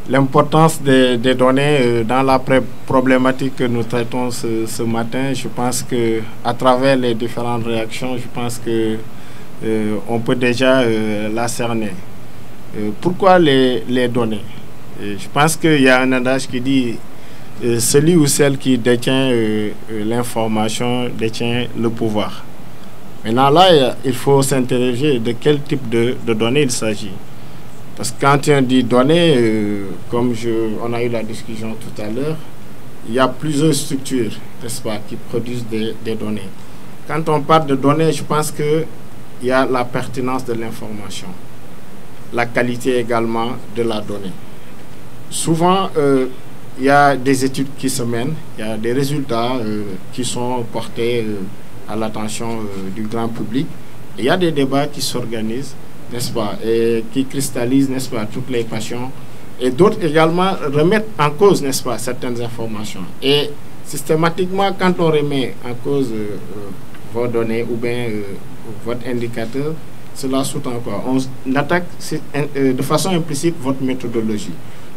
L'importance des données dans la problématique que nous traitons ce matin, je pense que à travers les différentes réactions, je pense que on peut déjà la cerner. Pourquoi les données? Je pense qu'il y a un adage qui dit celui ou celle qui détient l'information détient le pouvoir. Maintenant là, il faut s'interroger de quel type de données il s'agit. Parce que quand on dit données, comme on a eu la discussion tout à l'heure, il y a plusieurs structures, n'est-ce pas, qui produisent des données. Quand on parle de données, je pense qu'il y a la pertinence de l'information, la qualité également de la donnée. Souvent, il y a des études qui se mènent, il y a des résultats qui sont portés à l'attention du grand public. Et il y a des débats qui s'organisent, n'est-ce pas, et qui cristallisent, n'est-ce pas, toutes les passions. Et d'autres également remettent en cause, n'est-ce pas, certaines informations. Et systématiquement, quand on remet en cause vos données ou bien votre indicateur, cela sous-tend quoi? On attaque de façon implicite votre méthodologie.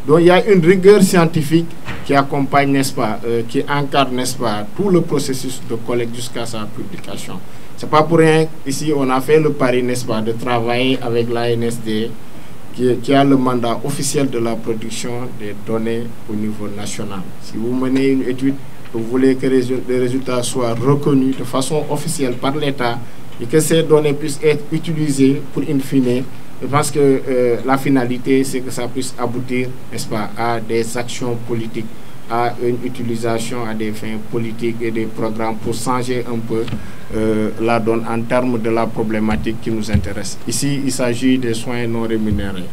Donc il y a une rigueur scientifique qui accompagne, n'est-ce pas, qui encadre, n'est-ce pas, tout le processus de collecte jusqu'à sa publication. C'est pas pour rien, ici on a fait le pari, n'est-ce pas, de travailler avec l'ANSD qui a le mandat officiel de la production des données au niveau national. Si vous menez une étude, vous voulez que les résultats soient reconnus de façon officielle par l'État et que ces données puissent être utilisées pour in fine. Je pense que la finalité, c'est que ça puisse aboutir, n'est-ce pas, à des actions politiques, à une utilisation à des fins politiques et des programmes pour changer un peu la donne en termes de la problématique qui nous intéresse. Ici, il s'agit des soins non rémunérés.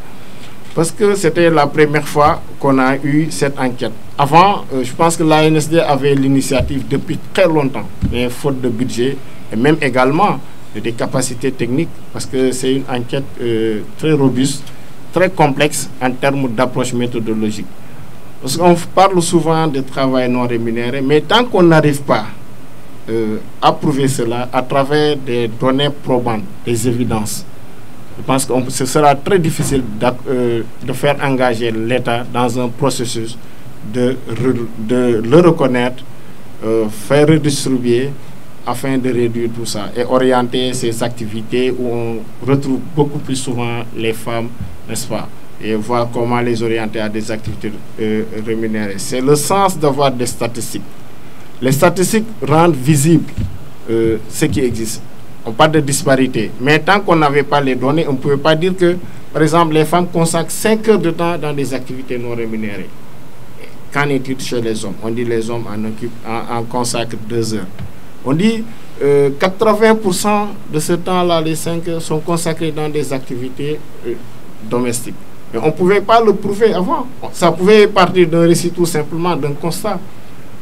Parce que c'était la première fois qu'on a eu cette enquête. Avant, je pense que l'ANSD avait l'initiative depuis très longtemps, mais faute de budget et même également des capacités techniques, parce que c'est une enquête très robuste, très complexe en termes d'approche méthodologique. Parce qu'on parle souvent de travail non rémunéré, mais tant qu'on n'arrive pas à prouver cela à travers des données probantes, des évidences, je pense que ce sera très difficile de faire engager l'État dans un processus de le reconnaître, faire redistribuer, afin de réduire tout ça et orienter ces activités où on retrouve beaucoup plus souvent les femmes, n'est-ce pas, et voir comment les orienter à des activités rémunérées. C'est le sens d'avoir des statistiques. Les statistiques rendent visible ce qui existe. On parle de disparité, mais tant qu'on n'avait pas les données, on ne pouvait pas dire que, par exemple, les femmes consacrent 5 heures de temps dans des activités non rémunérées. Qu'en est-il chez les hommes? On dit les hommes en consacrent 2 heures. On dit 80% de ce temps-là, les 5 heures, sont consacrés dans des activités domestiques. Mais on ne pouvait pas le prouver avant. Ça pouvait partir d'un récit tout simplement, d'un constat.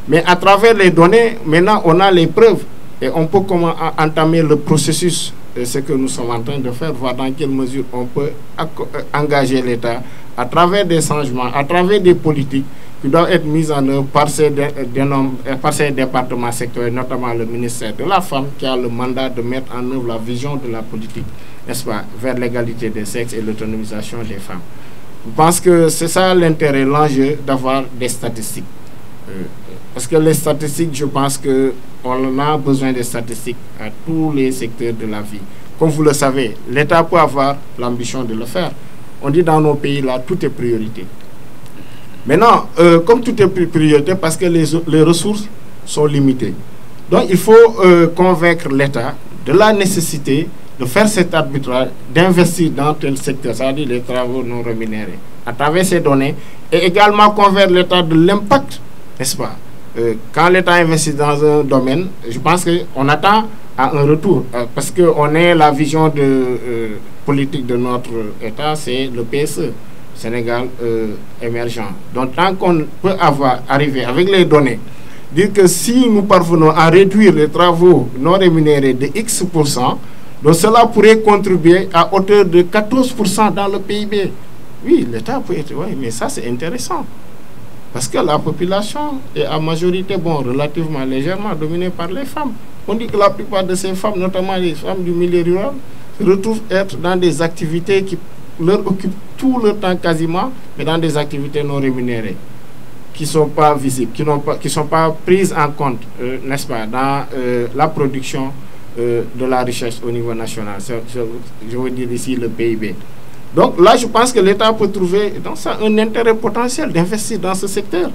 Mais à travers les données, maintenant, on a les preuves. Et on peut comment entamer le processus, ce que nous sommes en train de faire, voir dans quelle mesure on peut engager l'État à travers des changements, à travers des politiques qui doivent être mises en œuvre par ces départements sectoriels, notamment le ministère de la Femme, qui a le mandat de mettre en œuvre la vision de la politique, n'est-ce pas, vers l'égalité des sexes et l'autonomisation des femmes. Je pense que c'est ça l'intérêt, l'enjeu d'avoir des statistiques. Parce que les statistiques, je pense qu'on a besoin des statistiques à tous les secteurs de la vie. Comme vous le savez, l'État peut avoir l'ambition de le faire. On dit dans nos pays, là, tout est priorité. Maintenant, comme tout est priorité, parce que les ressources sont limitées. Donc, il faut convaincre l'État de la nécessité de faire cet arbitrage, d'investir dans tel secteur, c'est-à-dire les travaux non rémunérés, à travers ces données, et également convaincre l'État de l'impact, n'est-ce pas? Quand l'État investit dans un domaine, je pense qu'on attend à un retour, parce qu'on est la vision de politique de notre État, c'est le PSE, Sénégal émergent. Donc tant qu'on peut arriver avec les données, dire que si nous parvenons à réduire les travaux non rémunérés de X%, donc cela pourrait contribuer à hauteur de 14% dans le PIB. oui, l'État peut être... Oui, mais ça, c'est intéressant. Parce que la population est à majorité, bon, relativement légèrement dominée par les femmes. On dit que la plupart de ces femmes, notamment les femmes du milieu rural, se retrouvent être dans des activités qui leur occupent tout le temps quasiment, mais dans des activités non rémunérées, qui ne sont pas visibles, qui ne sont pas prises en compte, n'est-ce pas, dans la production de la richesse au niveau national. Je veux dire ici le PIB. Donc là, je pense que l'État peut trouver dans ça un intérêt potentiel d'investir dans ce secteur.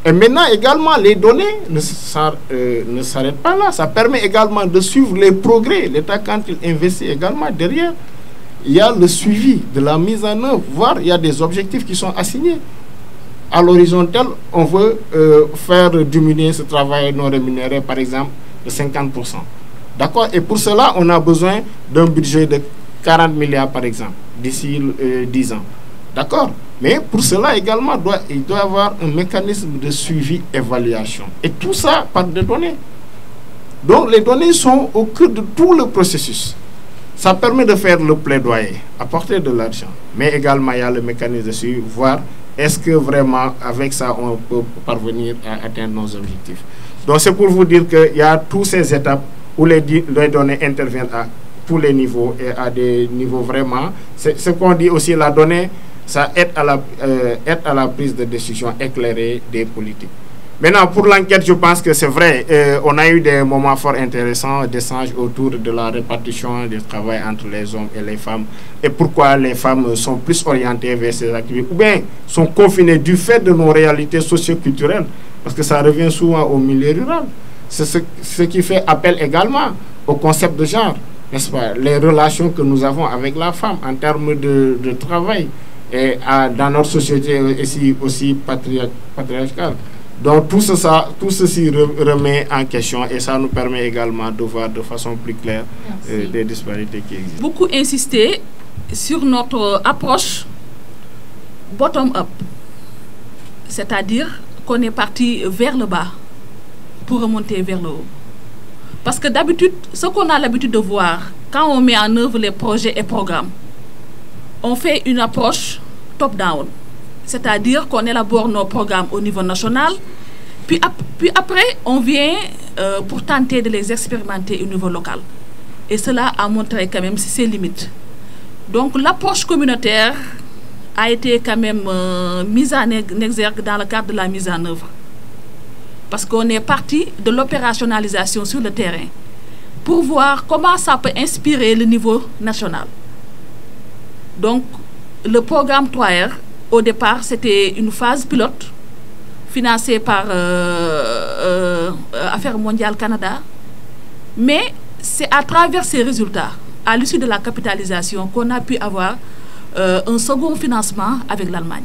Et maintenant, également, les données ne s'arrêtent pas là. Ça permet également de suivre les progrès. L'État, quand il investit également derrière, il y a le suivi de la mise en œuvre, voire il y a des objectifs qui sont assignés. À l'horizontale, on veut faire diminuer ce travail non rémunéré, par exemple, de 50%. D'accord? Et pour cela, on a besoin d'un budget de 40 milliards, par exemple, d'ici 10 ans. D'accord? Mais pour cela également, il doit y avoir un mécanisme de suivi-évaluation. Et tout ça par des données. Donc, les données sont au cœur de tout le processus. Ça permet de faire le plaidoyer, apporter de l'argent. Mais également, il y a le mécanisme de suivi, voir est-ce que vraiment, avec ça, on peut parvenir à atteindre nos objectifs. Donc, c'est pour vous dire qu'il y a toutes ces étapes où les données interviennent à tous les niveaux et à des niveaux vraiment. C'est ce qu'on dit aussi, la donnée, ça aide à la prise de décision éclairée des politiques. Maintenant, pour l'enquête, je pense que c'est vrai, on a eu des moments fort intéressants d'échanges autour de la répartition du travail entre les hommes et les femmes et pourquoi les femmes sont plus orientées vers ces activités ou bien sont confinées du fait de nos réalités socio-culturelles, parce que ça revient souvent au milieu rural. C'est ce qui fait appel également au concept de genre, n'est-ce pas? Les relations que nous avons avec la femme en termes de travail et dans notre société aussi patriarcale. Donc tout ceci remet en question et ça nous permet également de voir de façon plus claire des disparités qui existent. Beaucoup insisté sur notre approche bottom-up, c'est-à-dire qu'on est parti vers le bas pour remonter vers le haut. Parce que d'habitude, ce qu'on a l'habitude de voir quand on met en œuvre les projets et programmes, on fait une approche top-down. C'est-à-dire qu'on élabore nos programmes au niveau national, puis après, on vient pour tenter de les expérimenter au niveau local. Et cela a montré quand même ses limites. Donc l'approche communautaire a été quand même mise en exergue dans le cadre de la mise en œuvre. Parce qu'on est parti de l'opérationnalisation sur le terrain pour voir comment ça peut inspirer le niveau national. Donc le programme 3R, au départ, c'était une phase pilote financée par Affaires mondiales Canada. Mais c'est à travers ces résultats, à l'issue de la capitalisation, qu'on a pu avoir un second financement avec l'Allemagne.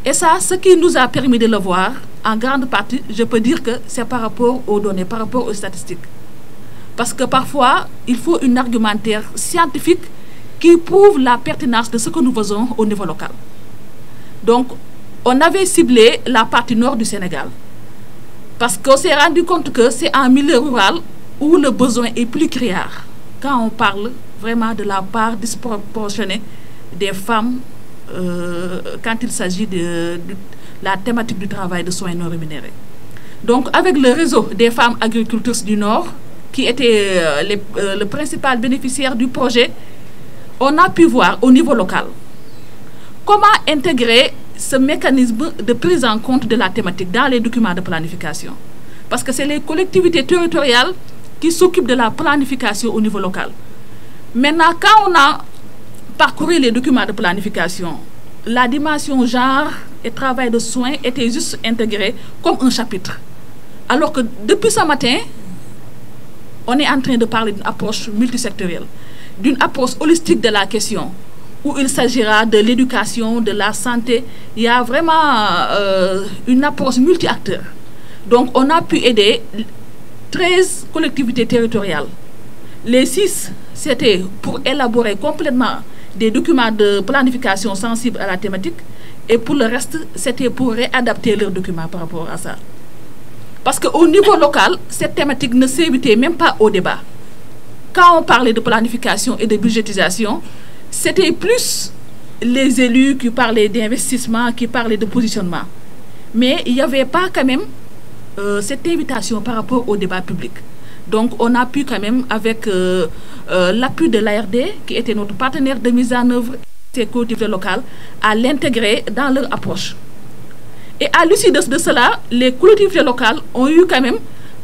Et ça, ce qui nous a permis de le voir, en grande partie, je peux dire que c'est par rapport aux données, par rapport aux statistiques. Parce que parfois, il faut un argumentaire scientifique qui prouve la pertinence de ce que nous faisons au niveau local. Donc, on avait ciblé la partie nord du Sénégal. Parce qu'on s'est rendu compte que c'est en milieu rural où le besoin est plus criard. Quand on parle vraiment de la part disproportionnée des femmes, quand il s'agit de la thématique du travail de soins non rémunérés. Donc, avec le réseau des femmes agricultrices du Nord, qui était le principal bénéficiaire du projet, on a pu voir au niveau local comment intégrer ce mécanisme de prise en compte de la thématique dans les documents de planification. Parce que c'est les collectivités territoriales qui s'occupent de la planification au niveau local. Maintenant, quand on a parcouru les documents de planification, la dimension genre et travail de soins était juste intégrée comme un chapitre. Alors que depuis ce matin, on est en train de parler d'une approche multisectorielle, d'une approche holistique de la question, où il s'agira de l'éducation, de la santé. Il y a vraiment une approche multi-acteurs. Donc, on a pu aider 13 collectivités territoriales. Les 6, c'était pour élaborer complètement des documents de planification sensibles à la thématique. Et pour le reste, c'était pour réadapter leurs documents par rapport à ça. Parce qu'au niveau local, cette thématique ne s'évitait même pas au débat. Quand on parlait de planification et de budgétisation, c'était plus les élus qui parlaient d'investissement, qui parlaient de positionnement. Mais il n'y avait pas quand même cette invitation par rapport au débat public. Donc on a pu quand même, avec l'appui de l'ARD, qui était notre partenaire de mise en œuvre des collectivités locales, à l'intégrer dans leur approche. Et à l'issue de cela, les collectivités locales ont eu quand même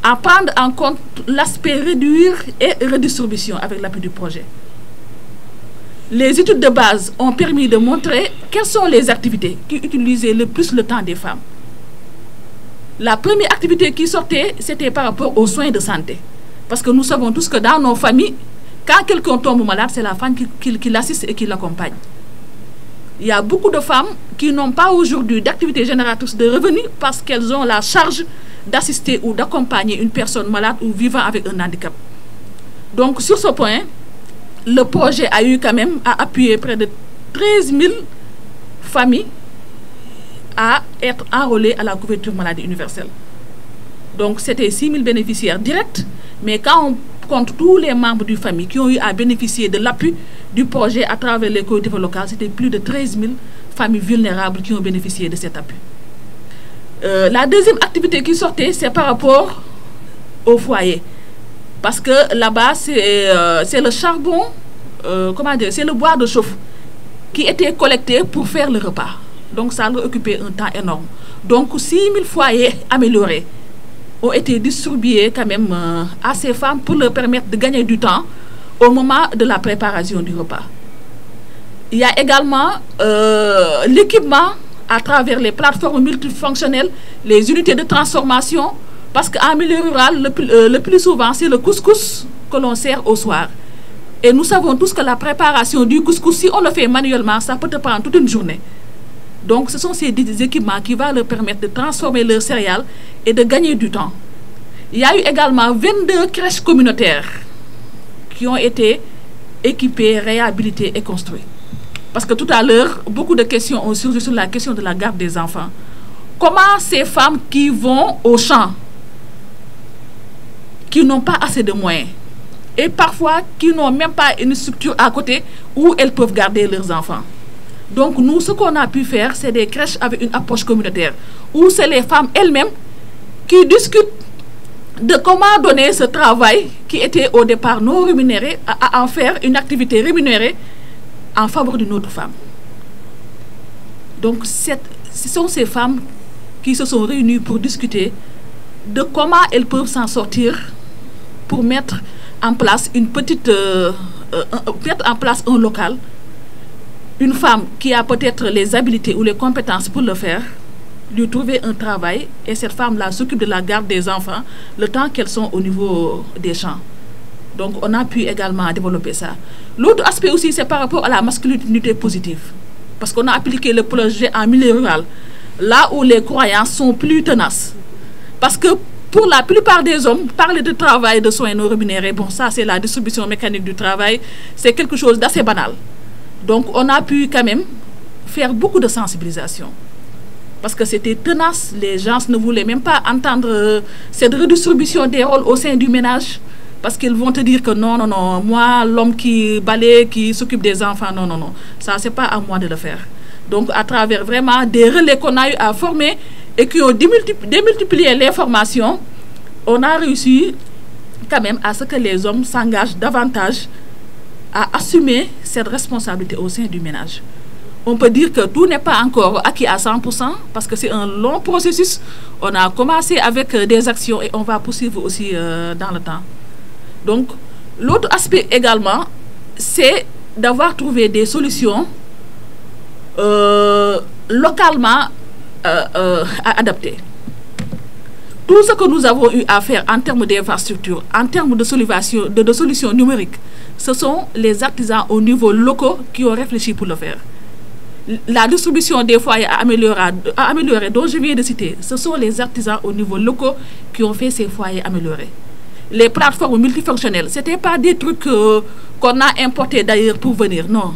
à prendre en compte l'aspect réduire et redistribution avec l'appui du projet. Les études de base ont permis de montrer quelles sont les activités qui utilisaient le plus le temps des femmes. La première activité qui sortait, c'était par rapport aux soins de santé. Parce que nous savons tous que dans nos familles, quand quelqu'un tombe malade, c'est la femme qui l'assiste et qui l'accompagne. Il y a beaucoup de femmes qui n'ont pas aujourd'hui d'activité génératrice de revenus parce qu'elles ont la charge d'assister ou d'accompagner une personne malade ou vivant avec un handicap. Donc sur ce point, le projet a eu quand même à appuyer près de 13 000 familles à être enrôlées à la couverture maladie universelle. Donc c'était 6 000 bénéficiaires directs, mais quand on compte tous les membres du famille qui ont eu à bénéficier de l'appui du projet à travers les collectivités locales, c'était plus de 13 000 familles vulnérables qui ont bénéficié de cet appui. La deuxième activité qui sortait, c'est par rapport au foyer. Parce que là-bas, c'est le charbon, c'est le bois de chauffe qui était collecté pour faire le repas. Donc ça leur occupait un temps énorme. Donc 6 000 foyers améliorés ont été distribués quand même à ces femmes pour leur permettre de gagner du temps au moment de la préparation du repas. Il y a également l'équipement à travers les plateformes multifonctionnelles, les unités de transformation, parce qu'en milieu rural, le plus souvent, c'est le couscous que l'on sert au soir. Et nous savons tous que la préparation du couscous, si on le fait manuellement, ça peut te prendre toute une journée. Donc ce sont ces équipements qui vont leur permettre de transformer leurs céréales et de gagner du temps. Il y a eu également 22 crèches communautaires qui ont été équipées, réhabilitées et construites. Parce que tout à l'heure, beaucoup de questions ont surgi sur la question de la garde des enfants. Comment ces femmes qui vont au champ, qui n'ont pas assez de moyens, et parfois qui n'ont même pas une structure à côté où elles peuvent garder leurs enfants. Donc nous, ce qu'on a pu faire, c'est des crèches avec une approche communautaire, où c'est les femmes elles-mêmes qui discutent de comment donner ce travail qui était au départ non rémunéré, à en faire une activité rémunérée en faveur d'une autre femme. Donc ce sont ces femmes qui se sont réunies pour discuter de comment elles peuvent s'en sortir pour mettre en place un local. Une femme qui a peut-être les habiletés ou les compétences pour le faire, lui trouver un travail, et cette femme-là s'occupe de la garde des enfants le temps qu'elles sont au niveau des champs. Donc on a pu également développer ça. L'autre aspect aussi, c'est par rapport à la masculinité positive. Parce qu'on a appliqué le projet en milieu rural, là où les croyances sont plus tenaces. Parce que pour la plupart des hommes, parler de travail, de soins non rémunérés, bon, ça c'est la distribution mécanique du travail, c'est quelque chose d'assez banal. Donc on a pu quand même faire beaucoup de sensibilisation. Parce que c'était tenace, les gens ne voulaient même pas entendre cette redistribution des rôles au sein du ménage. Parce qu'ils vont te dire que non, non, non, moi, l'homme qui balaye, qui s'occupe des enfants, non, non, non, ça c'est pas à moi de le faire. Donc à travers vraiment des relais qu'on a eu à former et qui ont démultiplié les formations, on a réussi quand même à ce que les hommes s'engagent davantage à assumer cette responsabilité au sein du ménage. On peut dire que tout n'est pas encore acquis à 100% parce que c'est un long processus. On a commencé avec des actions et on va poursuivre aussi dans le temps. Donc, l'autre aspect également, c'est d'avoir trouvé des solutions localement adaptées. Tout ce que nous avons eu à faire en termes d'infrastructure, en termes de solutions numériques, ce sont les artisans au niveau local qui ont réfléchi pour le faire. La distribution des foyers à améliorer, dont je viens de citer, ce sont les artisans au niveau local qui ont fait ces foyers améliorés. Les plateformes multifonctionnelles, ce n'était pas des trucs qu'on a importés d'ailleurs pour venir, non,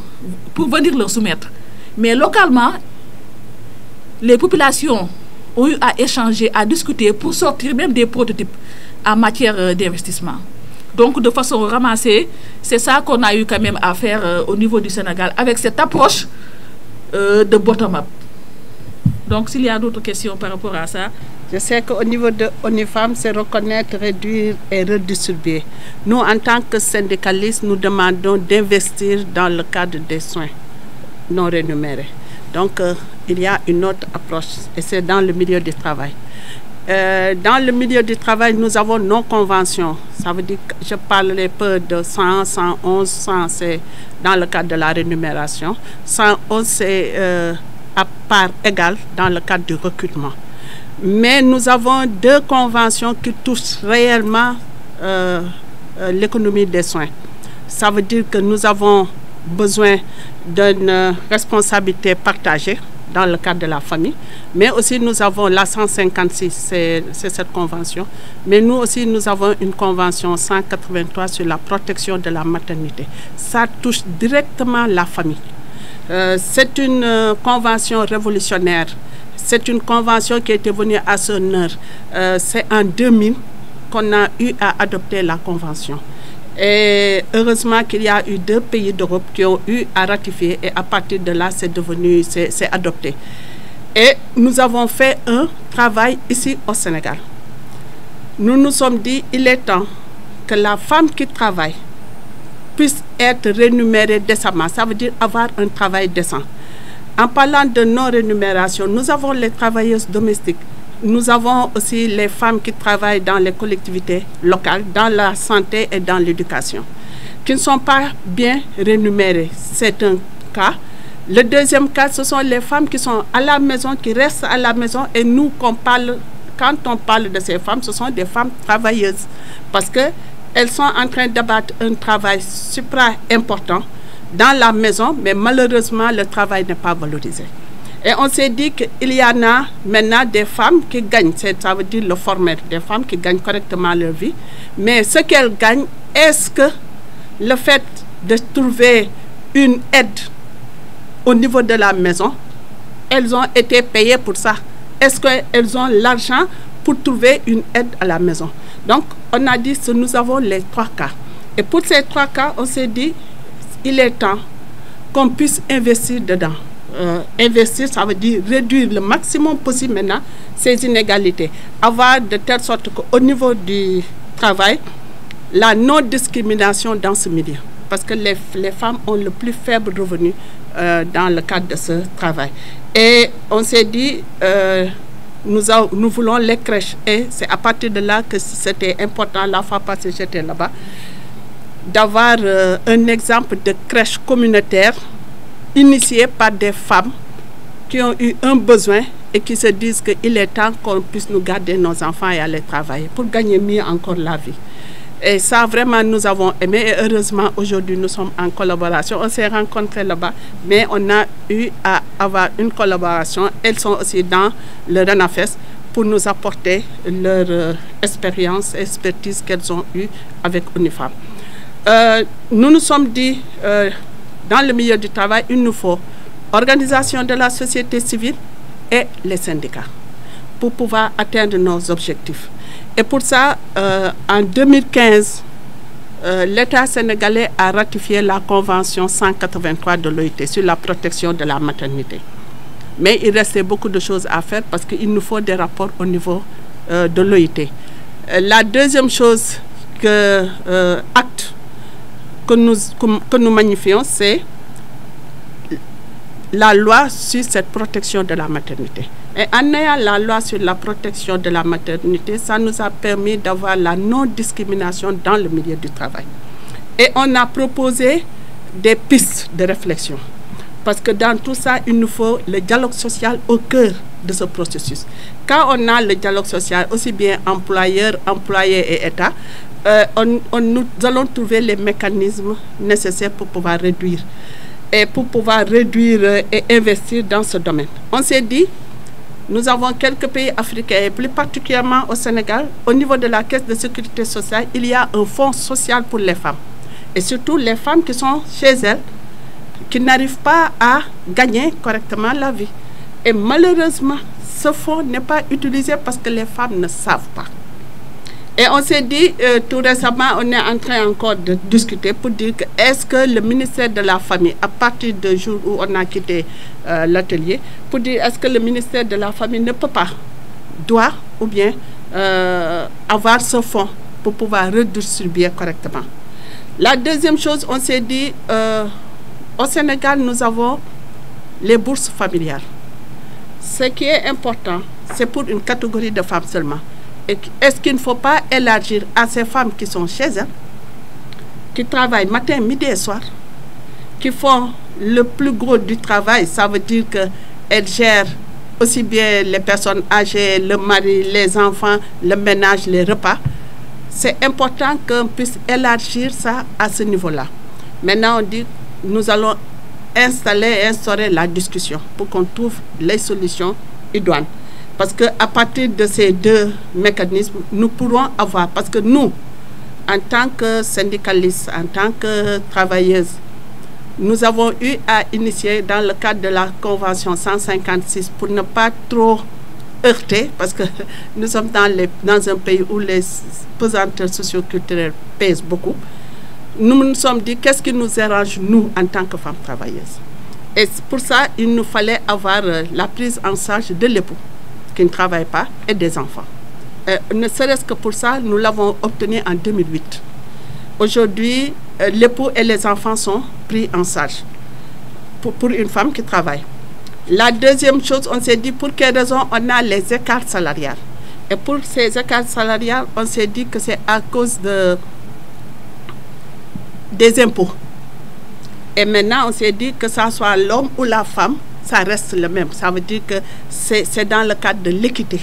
pour venir leur soumettre. Mais localement, les populations ont eu à échanger, à discuter pour sortir même des prototypes en matière d'investissement. Donc, de façon ramassée, c'est ça qu'on a eu quand même à faire au niveau du Sénégal avec cette approche de bottom-up. Donc, s'il y a d'autres questions par rapport à ça. Je sais qu'au niveau de ONU Femmes, c'est reconnaître, réduire et redistribuer. Nous, en tant que syndicalistes, nous demandons d'investir dans le cadre des soins non rémunérés. Donc, il y a une autre approche et c'est dans le milieu du travail. Dans le milieu du travail, nous avons nos conventions. Ça veut dire que je parlerai peu de 100, 111, 100, c'est dans le cadre de la rémunération. 111, c'est à part égale dans le cadre du recrutement. Mais nous avons 2 conventions qui touchent réellement l'économie des soins. Ça veut dire que nous avons besoin d'une responsabilité partagée dans le cadre de la famille, mais aussi nous avons la 156, c'est cette convention, mais nous aussi nous avons une convention 183 sur la protection de la maternité. Ça touche directement la famille. C'est une convention révolutionnaire, c'est une convention qui était venue à son heure. C'est en 2000 qu'on a eu à adopter la convention. Et heureusement qu'il y a eu 2 pays d'Europe qui ont eu à ratifier et à partir de là, c'est adopté. Et nous avons fait un travail ici au Sénégal. Nous nous sommes dit, il est temps que la femme qui travaille puisse être rémunérée décemment. Ça veut dire avoir un travail décent. En parlant de non-rémunération, nous avons les travailleuses domestiques. Nous avons aussi les femmes qui travaillent dans les collectivités locales, dans la santé et dans l'éducation, qui ne sont pas bien rémunérées. C'est un cas. Le deuxième cas, ce sont les femmes qui sont à la maison, qui restent à la maison. Et nous, quand on parle de ces femmes, ce sont des femmes travailleuses. Parce qu'elles sont en train d'abattre un travail super important dans la maison, mais malheureusement, le travail n'est pas valorisé. Et on s'est dit qu'il y en a maintenant des femmes qui gagnent, ça veut dire le formel, des femmes qui gagnent correctement leur vie. Mais ce qu'elles gagnent, est-ce que le fait de trouver une aide au niveau de la maison, elles ont été payées pour ça? Est-ce qu'elles ont l'argent pour trouver une aide à la maison? Donc, on a dit que nous avons les 3 cas. Et pour ces 3 cas, on s'est dit il est temps qu'on puisse investir dedans. Investir, ça veut dire réduire le maximum possible maintenant ces inégalités. Avoir de telle sorte qu'au niveau du travail, la non-discrimination dans ce milieu. Parce que les femmes ont le plus faible revenu dans le cadre de ce travail. Et on s'est dit, nous voulons les crèches. Et c'est à partir de là que c'était important, la fois passée j'étais là-bas, d'avoir un exemple de crèche communautaire initiée par des femmes qui ont eu un besoin et qui se disent qu'il est temps qu'on puisse nous garder nos enfants et aller travailler pour gagner mieux encore la vie. Et ça, vraiment, nous avons aimé. Et heureusement, aujourd'hui, nous sommes en collaboration. On s'est rencontrés là-bas, mais on a eu à avoir une collaboration. Elles sont aussi dans le RENAFES pour nous apporter leur expérience et expertise qu'elles ont eue avec ONU Femmes. Nous nous sommes dit, dans le milieu du travail, il nous faut organisation de la société civile et les syndicats pour pouvoir atteindre nos objectifs. Et pour ça, en 2015, l'État sénégalais a ratifié la Convention 183 de l'OIT sur la protection de la maternité. Mais il restait beaucoup de choses à faire parce qu'il nous faut des rapports au niveau de l'OIT. La deuxième chose acte que nous magnifions, c'est la loi sur cette protection de la maternité. Et en ayant la loi sur la protection de la maternité, ça nous a permis d'avoir la non-discrimination dans le milieu du travail. Et on a proposé des pistes de réflexion. Parce que dans tout ça, il nous faut le dialogue social au cœur de ce processus. Quand on a le dialogue social, aussi bien employeur, employé et État, nous allons trouver les mécanismes nécessaires pour pouvoir réduire. Et pour pouvoir réduire et investir dans ce domaine. On s'est dit, nous avons quelques pays africains, et plus particulièrement au Sénégal, au niveau de la Caisse de sécurité sociale, il y a un fonds social pour les femmes. Et surtout les femmes qui sont chez elles, qui n'arrivent pas à gagner correctement la vie. Et malheureusement, ce fonds n'est pas utilisé parce que les femmes ne savent pas. Et on s'est dit, tout récemment, on est en train encore de discuter pour dire que est-ce que le ministère de la Famille, à partir du jour où on a quitté l'atelier, pour dire est-ce que le ministère de la Famille ne peut pas, doit ou bien avoir ce fonds pour pouvoir redistribuer correctement. La deuxième chose, on s'est dit, au Sénégal, nous avons les bourses familiales. Ce qui est important, c'est pour une catégorie de femmes seulement. Est-ce qu'il ne faut pas élargir à ces femmes qui sont chez elles, qui travaillent matin, midi et soir, qui font le plus gros du travail? Ça veut dire qu'elles gèrent aussi bien les personnes âgées, le mari, les enfants, le ménage, les repas. C'est important qu'on puisse élargir ça à ce niveau-là. Maintenant, on dit nous allons instaurer la discussion pour qu'on trouve les solutions idoines. Parce qu'à partir de ces deux mécanismes, nous pourrons avoir, parce que nous, en tant que syndicalistes, en tant que travailleuses, nous avons eu à initier dans le cadre de la Convention 156 pour ne pas trop heurter, parce que nous sommes dans un pays où les pesanteurs socioculturelles pèsent beaucoup. Nous nous sommes dit qu'est-ce qui nous arrange, nous, en tant que femmes travailleuses. Et pour ça, il nous fallait avoir la prise en charge de l'époux qui ne travaille pas et des enfants. Ne serait-ce que pour ça, nous l'avons obtenu en 2008. Aujourd'hui, l'époux et les enfants sont pris en charge pour une femme qui travaille. La deuxième chose, on s'est dit pour quelles raisons on a les écarts salariales. Et pour ces écarts salariales, on s'est dit que c'est à cause des impôts. Et maintenant, on s'est dit que ça soit l'homme ou la femme, ça reste le même. Ça veut dire que c'est dans le cadre de l'équité.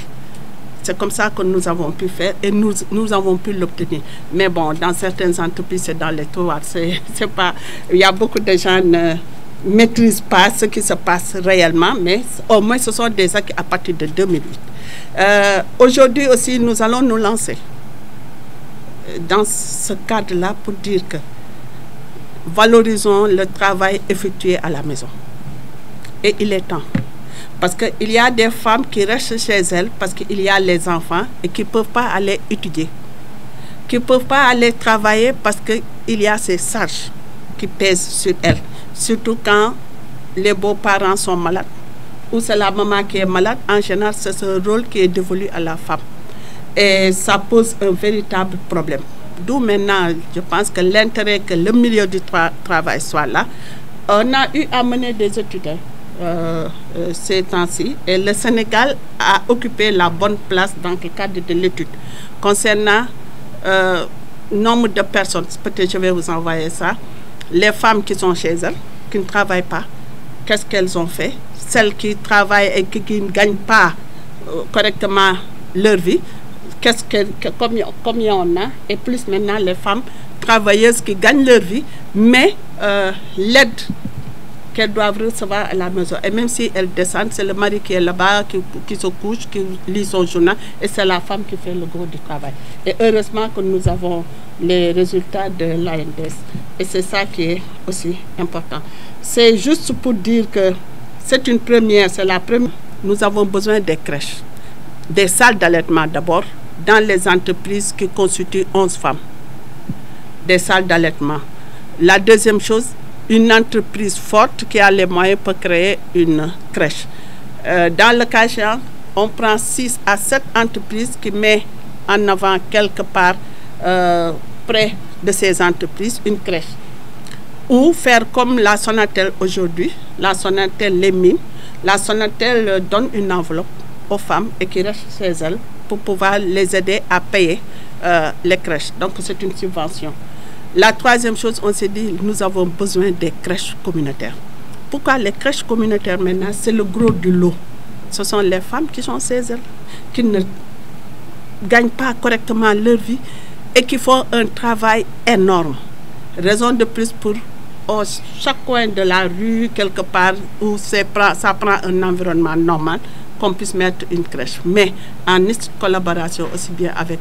C'est comme ça que nous avons pu faire et nous avons pu l'obtenir. Mais bon, dans certaines entreprises, c'est dans les toits. C'est pas, il y a beaucoup de gens qui ne maîtrisent pas ce qui se passe réellement, mais au moins ce sont des actes à partir de 2008. Aujourd'hui aussi, nous allons nous lancer dans ce cadre-là pour dire que valorisons le travail effectué à la maison. Et il est temps. Parce qu'il y a des femmes qui restent chez elles parce qu'il y a les enfants et qui ne peuvent pas aller étudier, qui ne peuvent pas aller travailler parce qu'il y a ces charges qui pèsent sur elles. Surtout quand les beaux-parents sont malades ou c'est la maman qui est malade. En général, c'est ce rôle qui est dévolu à la femme. Et ça pose un véritable problème. D'où maintenant, je pense que l'intérêt que le milieu du travail soit là. On a eu à mener des études ces temps-ci et le Sénégal a occupé la bonne place dans le cadre de l'étude. Concernant nombre de personnes, peut-être je vais vous envoyer ça, les femmes qui sont chez elles, qui ne travaillent pas, qu'est-ce qu'elles ont fait? Celles qui travaillent et qui ne gagnent pas correctement leur vie, combien on a, et plus maintenant les femmes travailleuses qui gagnent leur vie, mais l'aide qu'elles doivent recevoir à la maison. Et même si elles descendent, c'est le mari qui est là-bas, qui se couche, qui lit son journal, et c'est la femme qui fait le gros du travail. Et heureusement que nous avons les résultats de l'ANDES. Et c'est ça qui est aussi important. C'est juste pour dire que c'est une première, c'est la première. Nous avons besoin des crèches, des salles d'allaitement d'abord, dans les entreprises qui constituent 11 femmes. Des salles d'allaitement. La deuxième chose, une entreprise forte qui a les moyens pour créer une crèche. Dans le cas échéant, on prend 6 à 7 entreprises qui mettent en avant quelque part près de ces entreprises une crèche. Ou faire comme la Sonatel aujourd'hui, la Sonatel les mine, la Sonatel donne une enveloppe aux femmes et qui restent chez elles pour pouvoir les aider à payer les crèches. Donc c'est une subvention. La troisième chose, on s'est dit, nous avons besoin des crèches communautaires. Pourquoi les crèches communautaires maintenant, c'est le gros du lot. Ce sont les femmes qui sont chez elles, qui ne gagnent pas correctement leur vie et qui font un travail énorme. Raison de plus pour chaque coin de la rue, quelque part, où ça prend un environnement normal, qu'on puisse mettre une crèche. Mais en collaboration aussi bien avec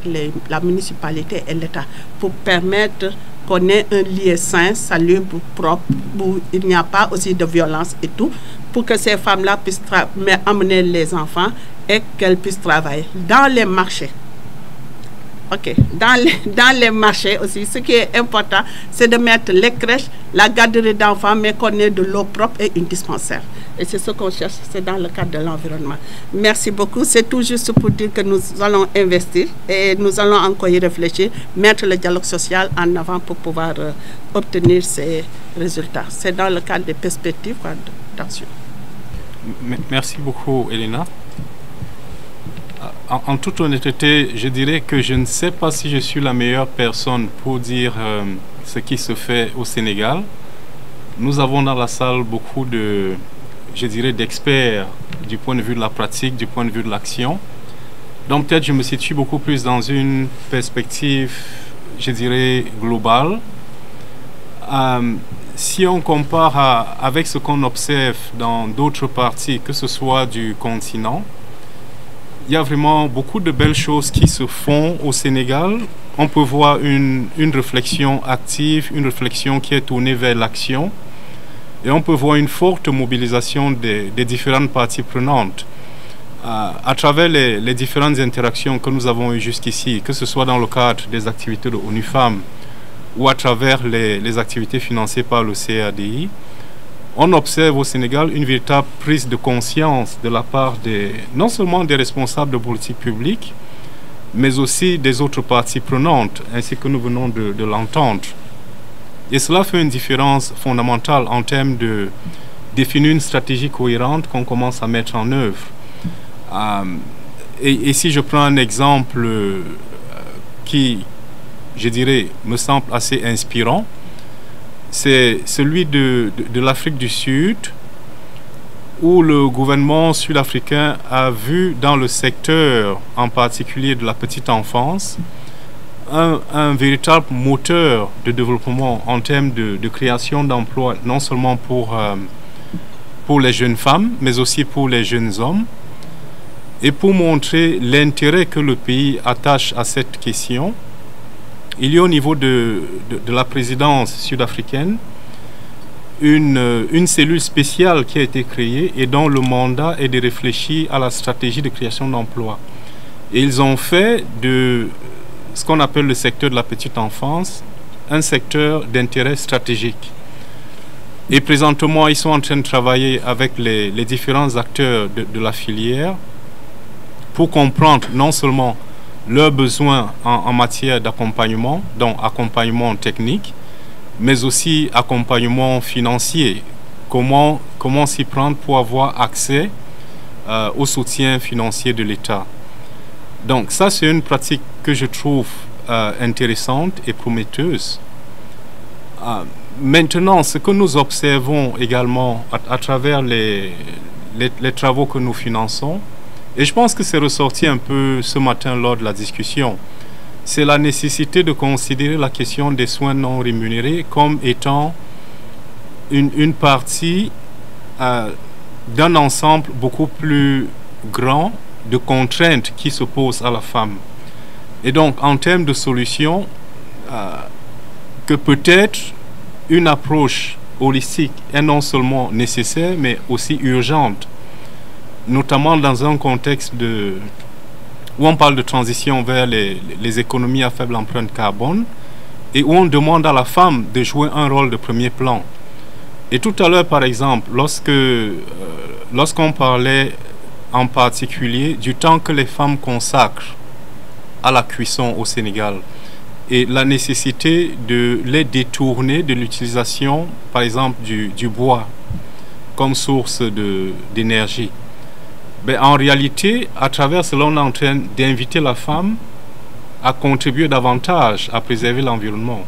la municipalité et l'État pour permettre qu'on ait un lieu sain, salubre, propre, où il n'y a pas aussi de violence et tout, pour que ces femmes-là puissent amener les enfants et qu'elles puissent travailler. Dans les marchés, Ok. Dans les marchés aussi, ce qui est important, c'est de mettre les crèches, la garderie d'enfants, mais qu'on ait de l'eau propre et une dispensaire. Et c'est ce qu'on cherche, c'est dans le cadre de l'environnement. Merci beaucoup. C'est tout juste pour dire que nous allons investir et nous allons encore y réfléchir, mettre le dialogue social en avant pour pouvoir obtenir ces résultats. C'est dans le cadre des perspectives d'action. Merci beaucoup, Elena. En toute honnêteté, je dirais que je ne sais pas si je suis la meilleure personne pour dire ce qui se fait au Sénégal. Nous avons dans la salle beaucoup d'experts du point de vue de la pratique, du point de vue de l'action. Donc peut-être je me situe beaucoup plus dans une perspective, je dirais, globale. Si on compare avec ce qu'on observe dans d'autres parties, que ce soit du continent, il y a vraiment beaucoup de belles choses qui se font au Sénégal. On peut voir une réflexion active, une réflexion qui est tournée vers l'action. Et on peut voir une forte mobilisation des différentes parties prenantes. À travers les différentes interactions que nous avons eues jusqu'ici, que ce soit dans le cadre des activités de ONU Femmes ou à travers les activités financées par le CADI, on observe au Sénégal une véritable prise de conscience de la part non seulement des responsables de politique publique, mais aussi des autres parties prenantes, ainsi que nous venons de l'entendre. Et cela fait une différence fondamentale en termes de définir une stratégie cohérente qu'on commence à mettre en œuvre. Et si je prends un exemple qui, je dirais, me semble assez inspirant, c'est celui de l'Afrique du Sud, où le gouvernement sud-africain a vu dans le secteur, en particulier de la petite enfance, un véritable moteur de développement en termes de création d'emplois, non seulement pour les jeunes femmes, mais aussi pour les jeunes hommes. Et pour montrer l'intérêt que le pays attache à cette question, il y a au niveau de la présidence sud-africaine une cellule spéciale qui a été créée et dont le mandat est de réfléchir à la stratégie de création d'emplois. Et ils ont fait de ce qu'on appelle le secteur de la petite enfance un secteur d'intérêt stratégique. Et présentement, ils sont en train de travailler avec les différents acteurs de la filière pour comprendre non seulement leurs besoins en matière d'accompagnement, donc accompagnement technique, mais aussi accompagnement financier. Comment s'y prendre pour avoir accès au soutien financier de l'État. Donc ça, c'est une pratique que je trouve intéressante et prometteuse. Maintenant, ce que nous observons également à travers les travaux que nous finançons, et je pense que c'est ressorti un peu ce matin lors de la discussion, c'est la nécessité de considérer la question des soins non rémunérés comme étant une partie d'un ensemble beaucoup plus grand de contraintes qui se posent à la femme. Et donc, en termes de solutions, que peut-être une approche holistique est non seulement nécessaire, mais aussi urgente, notamment dans un contexte où on parle de transition vers les économies à faible empreinte carbone et où on demande à la femme de jouer un rôle de premier plan. Et tout à l'heure, par exemple, lorsqu'on parlait en particulier du temps que les femmes consacrent à la cuisson au Sénégal et la nécessité de les détourner de l'utilisation, par exemple, du bois comme source d'énergie. Ben, en réalité, à travers cela, on est en train d'inviter la femme à contribuer davantage à préserver l'environnement.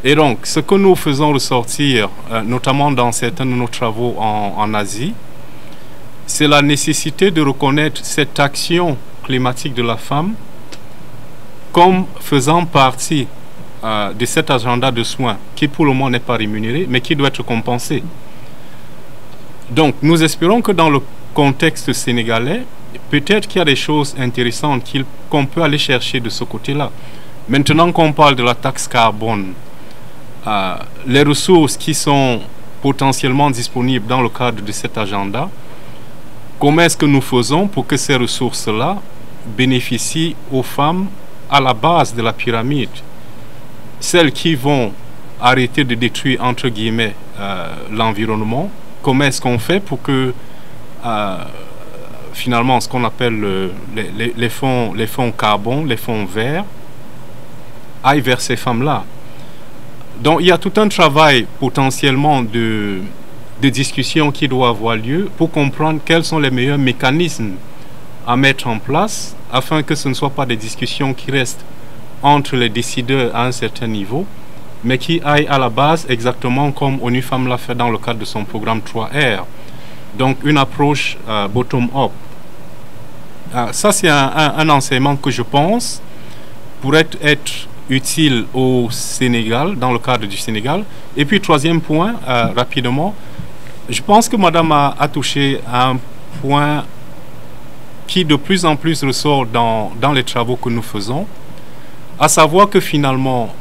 Et donc, ce que nous faisons ressortir, notamment dans certains de nos travaux en Asie, c'est la nécessité de reconnaître cette action climatique de la femme comme faisant partie de cet agenda de soins qui pour le moment n'est pas rémunéré, mais qui doit être compensé. Donc, nous espérons que dans le contexte sénégalais, peut-être qu'il y a des choses intéressantes qu'on peut aller chercher de ce côté-là. Maintenant qu'on parle de la taxe carbone, les ressources qui sont potentiellement disponibles dans le cadre de cet agenda, comment est-ce que nous faisons pour que ces ressources-là bénéficient aux femmes à la base de la pyramide, celles qui vont arrêter de détruire, entre guillemets, l'environnement, comment est-ce qu'on fait pour que finalement ce qu'on appelle les fonds carbone, les fonds verts, aillent vers ces femmes-là. Donc il y a tout un travail potentiellement de discussion qui doit avoir lieu pour comprendre quels sont les meilleurs mécanismes à mettre en place afin que ce ne soit pas des discussions qui restent entre les décideurs à un certain niveau, mais qui aillent à la base exactement comme ONU Femmes l'a fait dans le cadre de son programme 3R. Donc une approche bottom-up. Ça c'est un enseignement que je pense pourrait être utile au Sénégal, dans le cadre du Sénégal. Et puis troisième point, rapidement, je pense que Madame a touché à un point qui de plus en plus ressort dans les travaux que nous faisons, à savoir que finalement,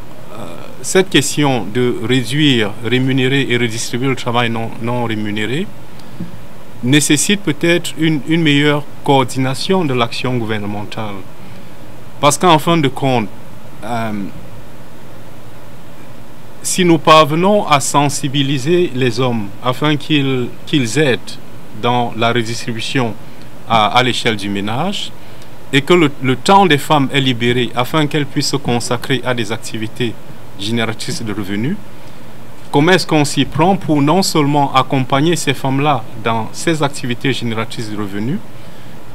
cette question de réduire, rémunérer et redistribuer le travail non rémunéré nécessite peut-être une meilleure coordination de l'action gouvernementale. Parce qu'en fin de compte, si nous parvenons à sensibiliser les hommes afin qu'ils aident dans la redistribution à l'échelle du ménage et que le temps des femmes est libéré afin qu'elles puissent se consacrer à des activités génératrices de revenus, comment est-ce qu'on s'y prend pour non seulement accompagner ces femmes-là dans ces activités génératrices de revenus,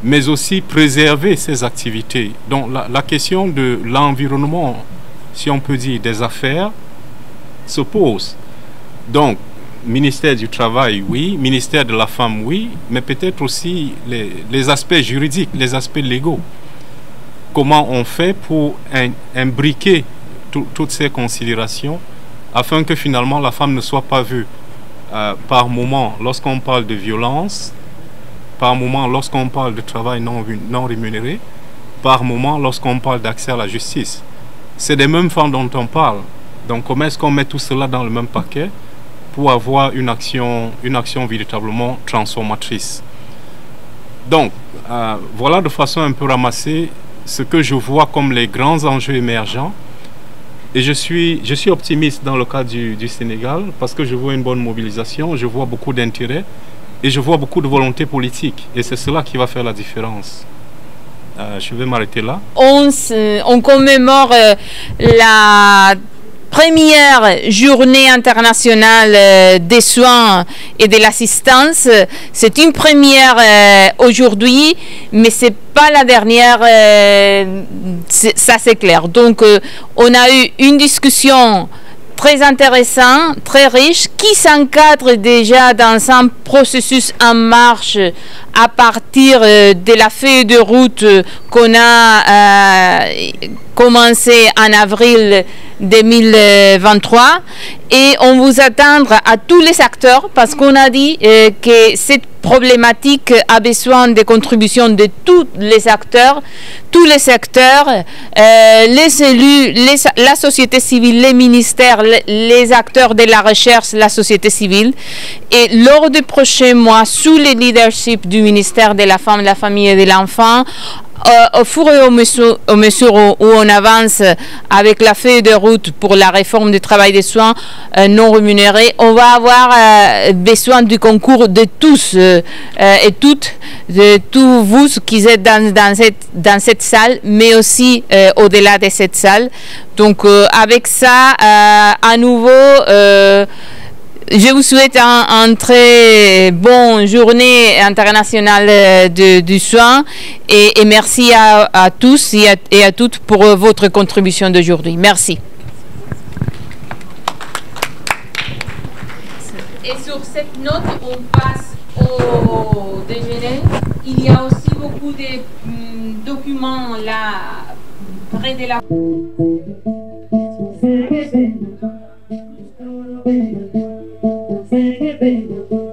mais aussi préserver ces activités. Donc la question de l'environnement, si on peut dire des affaires, se pose. Donc, ministère du Travail, oui, ministère de la Femme, oui, mais peut-être aussi les aspects juridiques, les aspects légaux. Comment on fait pour imbriquer toutes ces considérations afin que finalement la femme ne soit pas vue par moment lorsqu'on parle de violence, par moment lorsqu'on parle de travail non rémunéré, par moment lorsqu'on parle d'accès à la justice. C'est des mêmes femmes dont on parle. Donc comment est-ce qu'on met tout cela dans le même paquet pour avoir une action véritablement transformatrice? Donc voilà de façon un peu ramassée ce que je vois comme les grands enjeux émergents. Et je suis optimiste dans le cas du Sénégal parce que je vois une bonne mobilisation, je vois beaucoup d'intérêt et je vois beaucoup de volonté politique. Et c'est cela qui va faire la différence. Je vais m'arrêter là. On commémore la première journée internationale des soins et de l'assistance. C'est une première aujourd'hui, mais c'est pas la dernière, ça c'est clair. Donc on a eu une discussion très intéressante, très riche, qui s'encadre déjà dans un processus en marche à partir de la feuille de route qu'on a commencé en avril 2023, et on vous attend à tous les acteurs parce qu'on a dit que cette problématique a besoin de contributions de tous les acteurs, les secteurs, les élus, la société civile, les ministères, les acteurs de la recherche, la société civile. Et lors des prochains mois, sous le leadership du ministère de la Femme, de la Famille et de l'Enfant, au fur et à mesure où on avance avec la feuille de route pour la réforme du travail des soins non rémunérés, on va avoir besoin du concours de tous et toutes, de tous vous qui êtes dans cette salle, mais aussi au-delà de cette salle. Donc avec ça, à nouveau, je vous souhaite une très bonne journée internationale du soin et merci à tous et à toutes pour votre contribution d'aujourd'hui. Merci. Et sur cette note, on passe au déjeuner. Il y a aussi beaucoup de documents là près de la... Sing it, baby.